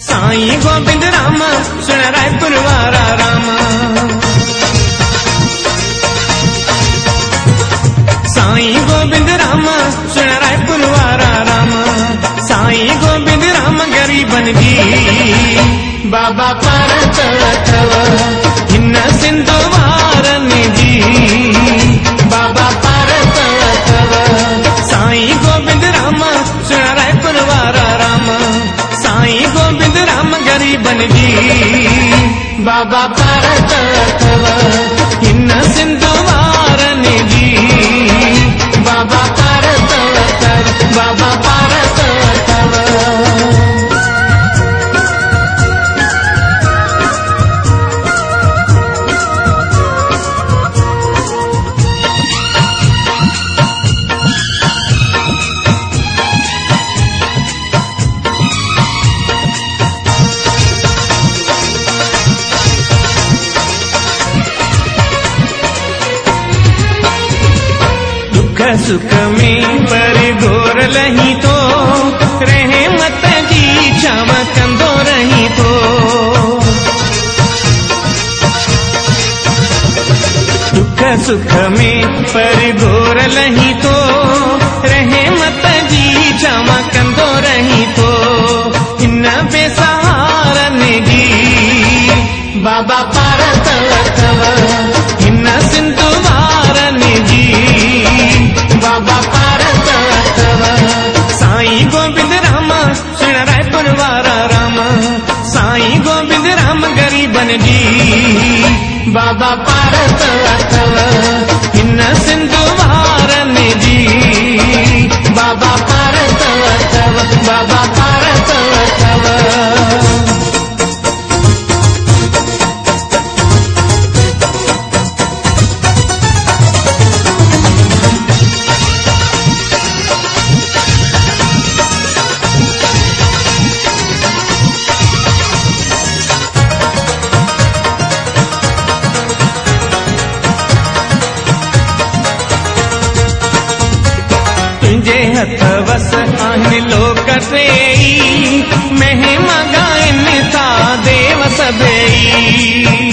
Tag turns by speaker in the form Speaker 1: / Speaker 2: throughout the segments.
Speaker 1: साईं गोबिंद राम सुन रायपुर वारा राम। साईं गोबिंद राम सुन रायपुर वारा राम। साईं गोबिंद राम गरीबन जी बाबा पारत अथव हिन सिंधु वारन जी बाबा पारत अथव। साईं गोबिंद राम सुन रायपुर वारा राम। साईं गोबिंद राम गरीबन जी बाबा पारत अथव हिन सिंधु वारन जी बाबा पारत अथव बाबा पारत अथव। सुख में पर गोर लही तो रहे मत जी छाव कंदो रही तो। दुख सुख में पर गोर लही तो रहे मत जी छाव कंदो रही तो। इन बेसहारन जी बाबा पारत अथव हिन सिंधु वारन जी बाबा पारत अथव। साईं गोबिंद राम सुन रायपुर वारा राम। साईं गोबिंद राम गरीबन जी बाबा पारत अथव हिन सिंधु वारन जी बाबा पारत अथव बाबा पारत अथव। हथ वस आहिन लोक ट्रेई महिमा गाइन था देव सभेई।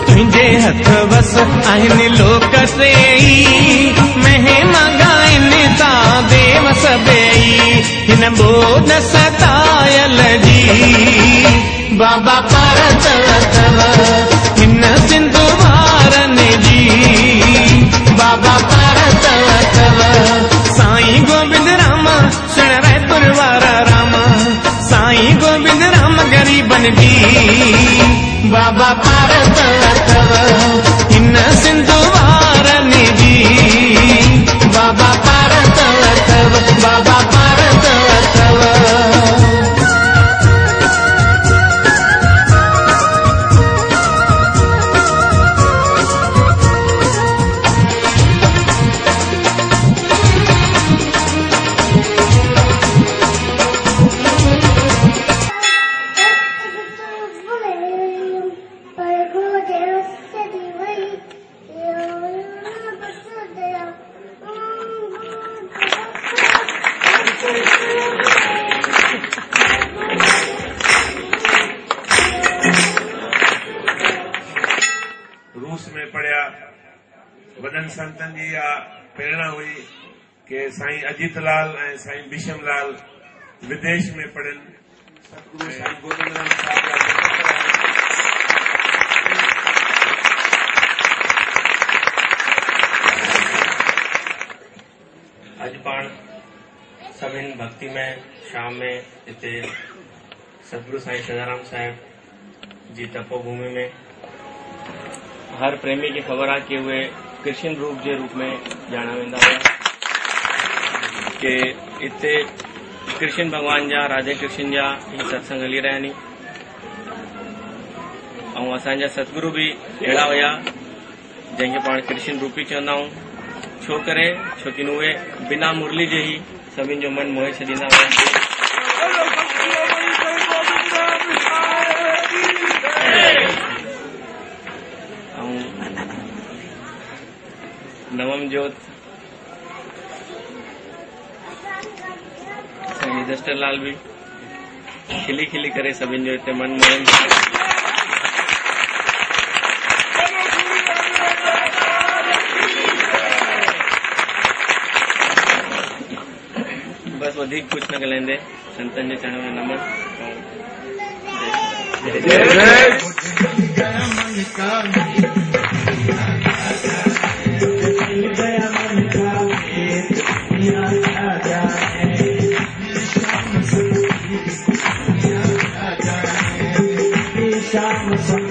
Speaker 1: तुझे हथ वस आहिन लोक ट्रेई महिमा गाइन था देव सभेई। हिन बोध सतायल जी बाबा पारत अथव हिन सिंधु वारन जी बाबा पारत अथव। साईं गोबिंद राम सुन रायपुर वारा राम। साईं गोबिंद राम गरीबन जी बाबा पारत अथव हिन सिंधु वारन जी बाबा पारत अथव बाबा पारत अथव।
Speaker 2: रूस में पढ़िया वॾनि संतनि जी इहा प्रेरणा हुई कि साईं अजीत लाल ऐं साईं भीषम लाल विदेश में पढ़नि। सतगुरु साईं गोबिंद राम साहिब
Speaker 3: अॼु पाण सभिनि भक्ति में शाम में हिते सतगुरु साईं सदाराम साहिब जी तपोभूमि में हर प्रेमी की ख़बर आहे कि उहे कृष्ण रूप जे रूप में ॼाणा वेंदा हुआ कि हिते कृष्ण भगवान जा राधे कृष्ण जा ही सत्संग हली रहिया आहिनि। ऐं असांजा सतगुरु भी अहिड़ा हुया जंहिंखे पाण कृष्ण रूपी चवंदा आहियूं। छो करे छोकी उहे बिना मुरली जे ही सभिनि जो मन मोहे छॾींदा हुआ। नवम ज्योत जस्टर लाल भी खिली खिली करे सभिनि जो हिते मन मोहन। बस वधीक कुछ न ॻाल्हाईंदे संतन जे चरण में नमन।
Speaker 4: श्याम संग